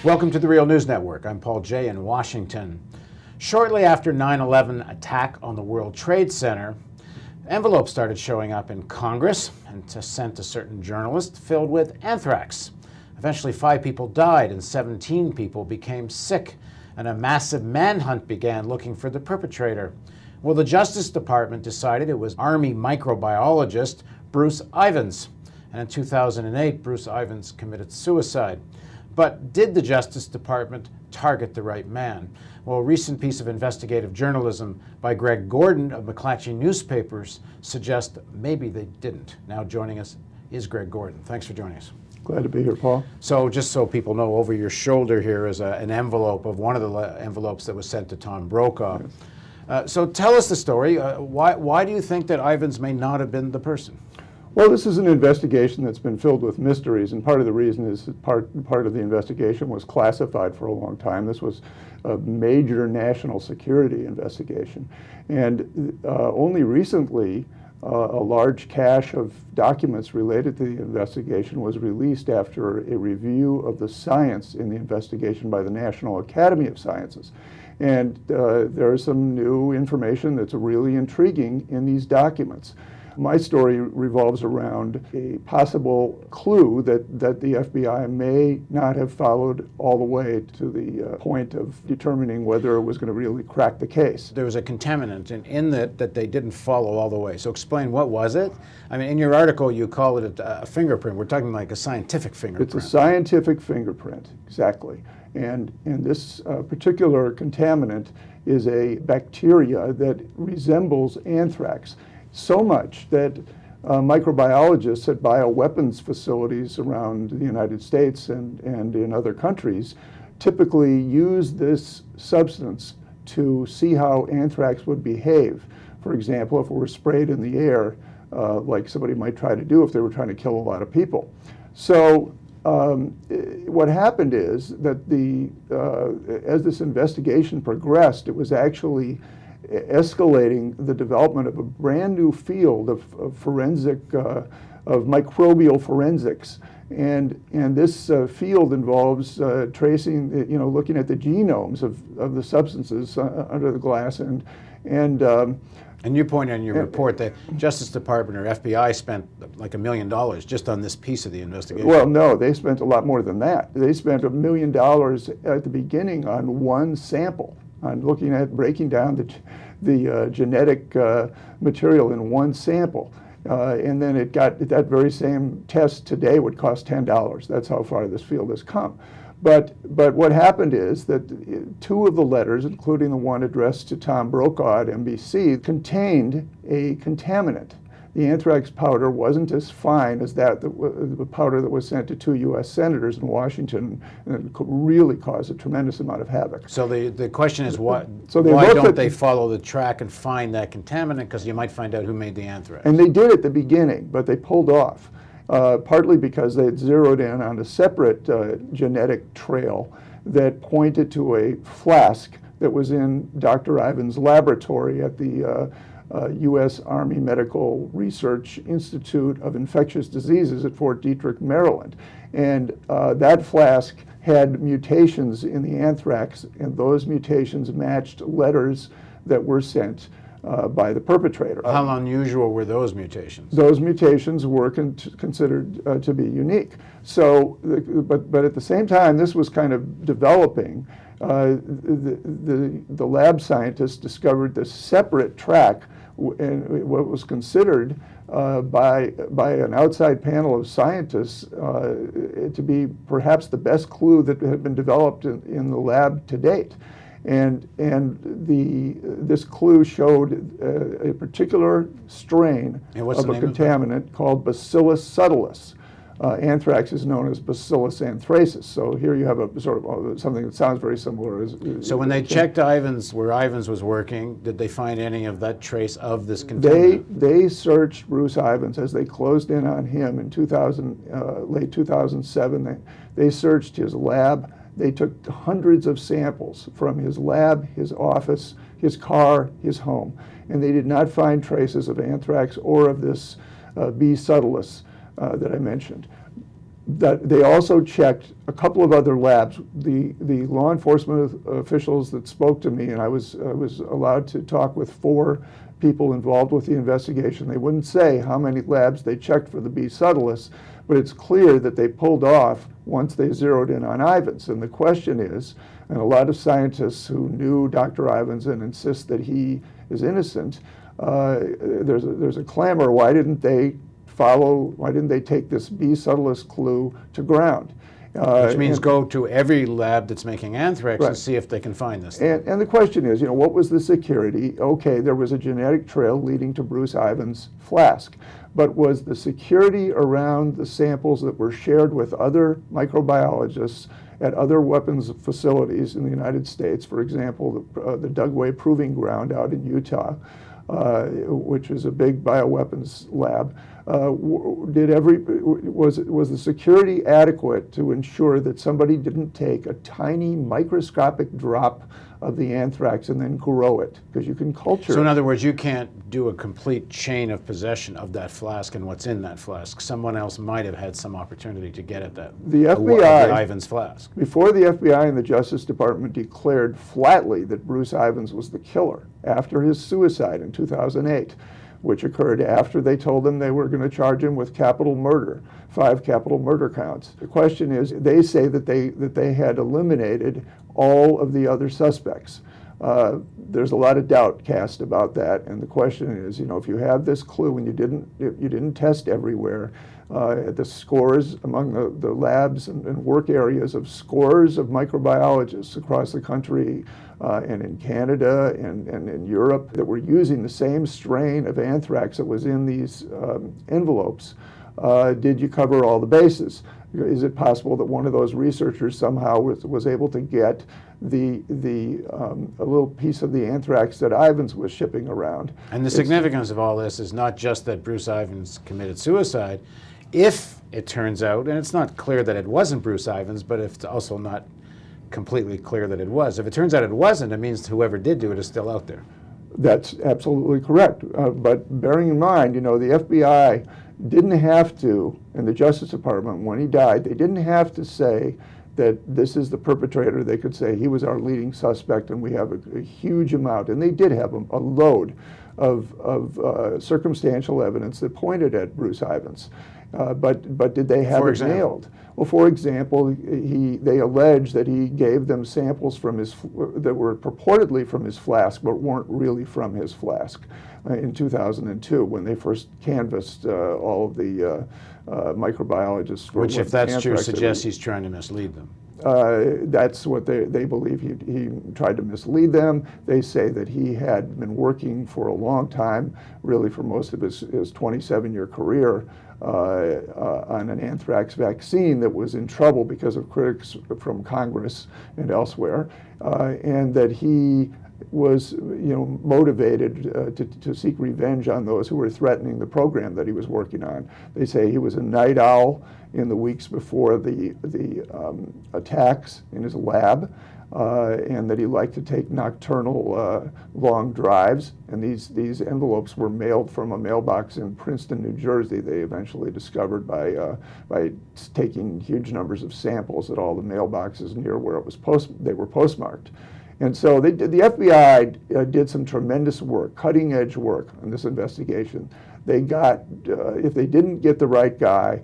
Welcome to the Real News Network. I'm Paul Jay in Washington. Shortly after 9/11 attack on the World Trade Center, envelopes started showing up in Congress and sent to certain journalists filled with anthrax. Eventually 5 people died and 17 people became sick, and a massive manhunt began looking for the perpetrator. Well, the Justice Department decided it was Army microbiologist Bruce Ivins. And in 2008, Bruce Ivins committed suicide. But did the Justice Department target the right man? Well, a recent piece of investigative journalism by Greg Gordon of McClatchy Newspapers suggests maybe they didn't. Now joining us is Greg Gordon. Thanks for joining us. Glad to be here, Paul. So just so people know, over your shoulder here is an envelope of one of the envelopes that was sent to Tom Brokaw. Yes. So tell us the story. Why do you think that Ivins may not have been the person? Well, this is an investigation that's been filled with mysteries, and part of the reason is that part of the investigation was classified for a long time. This was a major national security investigation, and only recently a large cache of documents related to the investigation was released after a review of the science in the investigation by the National Academy of Sciences. And there is some new information that's really intriguing in these documents. My story revolves around a possible clue that the FBI may not have followed all the way to the point of determining whether it was going to really crack the case. There was a contaminant in that they didn't follow all the way. So explain, what was it? I mean, in your article, you call it a fingerprint. We're talking like a scientific fingerprint. It's a scientific fingerprint, exactly. And this particular contaminant is a bacteria that resembles anthrax. So much that microbiologists at bioweapons facilities around the United States and in other countries typically use this substance to see how anthrax would behave. For example, if it were sprayed in the air, like somebody might try to do if they were trying to kill a lot of people. So what happened is that as this investigation progressed, it was actually escalating the development of a brand new field of forensic, of microbial forensics. And this field involves tracing, looking at the genomes of the substances under the glass. And you point out in your report that Justice Department or FBI spent like $1 million just on this piece of the investigation. Well, no, they spent a lot more than that. They spent $1 million at the beginning on one sample, on looking at breaking down the genetic material in one sample. And then that very same test today would cost $10. That's how far this field has come. But what happened is that 2 of the letters, including the one addressed to Tom Brokaw at NBC, contained a contaminant. The anthrax powder wasn't as fine as the powder that was sent to 2 U.S. senators in Washington, and it could really cause a tremendous amount of havoc. So the question is, why don't they follow the track and find that contaminant? Because you might find out who made the anthrax. And they did at the beginning, but they pulled off, partly because they had zeroed in on a separate genetic trail that pointed to a flask that was in Dr. Ivins' laboratory at the U.S. Army Medical Research Institute of Infectious Diseases at Fort Detrick, Maryland. And that flask had mutations in the anthrax, and those mutations matched letters that were sent by the perpetrator. How unusual were those mutations? Those mutations were considered to be unique. So, but at the same time, this was kind of developing. The lab scientists discovered this separate track, and what was considered by an outside panel of scientists to be perhaps the best clue that had been developed in the lab to date. And this clue showed a particular strain of a contaminant called Bacillus subtilis. Anthrax is known as Bacillus anthracis. So here you have a sort of something that sounds very similar. So when they checked Ivins, where Ivins was working, did they find any of that trace of this contaminant? They searched Bruce Ivins as they closed in on him in late 2007. They searched his lab. They took hundreds of samples from his lab, his office, his car, his home, and they did not find traces of anthrax or of this B. subtilis that I mentioned. That they also checked a couple of other labs. The law enforcement officials that spoke to me, and I was allowed to talk with 4 people involved with the investigation. They wouldn't say how many labs they checked for the B subtilis, but it's clear that they pulled off once they zeroed in on Ivins. And the question is, and a lot of scientists who knew Dr. Ivins and insist that he is innocent, there's a clamor, why didn't they take this B subtilis clue to ground? Which means go to every lab that's making anthrax Right. and see if they can find this. And the question is, what was the security? Okay, there was a genetic trail leading to Bruce Ivins' flask, but was the security around the samples that were shared with other microbiologists at other weapons facilities in the United States, for example, the Dugway Proving Ground out in Utah, which is a big bioweapons lab, was the security adequate to ensure that somebody didn't take a tiny microscopic drop of the anthrax and then grow it? Because you can culture So in it. other words, you can't do a complete chain of possession of that flask and what's in that flask. Someone else might have had some opportunity to get at that. The the FBI Ivins flask. Before the FBI and the Justice Department declared flatly that Bruce Ivins was the killer after his suicide in 2008, which occurred after they told him they were going to charge him with capital murder, 5 capital murder counts. The question is, they say that they had eliminated all of the other suspects. There's a lot of doubt cast about that, and the question is, if you have this clue and you didn't test everywhere, the scores among the labs and work areas of scores of microbiologists across the country and in Canada and in Europe that were using the same strain of anthrax that was in these envelopes, did you cover all the bases? Is it possible that one of those researchers somehow was able to get a little piece of the anthrax that Ivins was shipping around? And the significance of all this is not just that Bruce Ivins committed suicide. If it turns out, and it's not clear that it wasn't Bruce Ivins, but it's also not completely clear that it was. If it turns out it wasn't, it means whoever did do it is still out there. That's absolutely correct. But bearing in mind, the FBI didn't have to, and the Justice Department, when he died, they didn't have to say that this is the perpetrator. They could say he was our leading suspect and we have a huge amount, and they did have a load of circumstantial evidence that pointed at Bruce Ivins. But did they have it nailed? Well, for example, they allege that he gave them samples that were purportedly from his flask, but weren't really from his flask in 2002 when they first canvassed all of the microbiologists. Which, if that's true, suggests he's trying to mislead them. That's what they believe. He tried to mislead them. They say that he had been working for a long time, really for most of his 27-year career, on an anthrax vaccine that was in trouble because of critics from Congress and elsewhere, and that he was motivated to seek revenge on those who were threatening the program that he was working on. They say he was a night owl in the weeks before the attacks in his lab, and that he liked to take nocturnal long drives. And these envelopes were mailed from a mailbox in Princeton, New Jersey. They eventually discovered by taking huge numbers of samples at all the mailboxes near where they were postmarked. And so the FBI did some tremendous work, cutting-edge work on this investigation. They got, if they didn't get the right guy,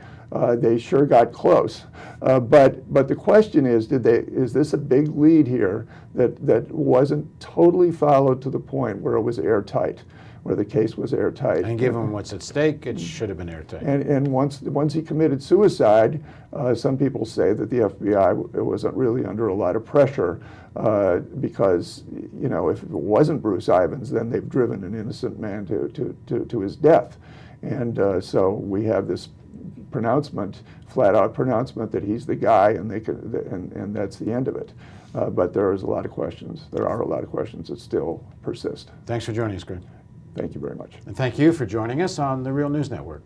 they sure got close. But the question is, is this a big lead here that wasn't totally followed to the point where it was airtight, where the case was airtight? And given what's at stake, it should have been airtight. And once he committed suicide, some people say that the FBI wasn't really under a lot of pressure because, if it wasn't Bruce Ivins, then they've driven an innocent man to his death. And so we have this pronouncement, flat-out pronouncement that he's the guy, and and that's the end of it. But there are a lot of questions that still persist. Thanks for joining us, Greg. Thank you very much. And thank you for joining us on the Real News Network.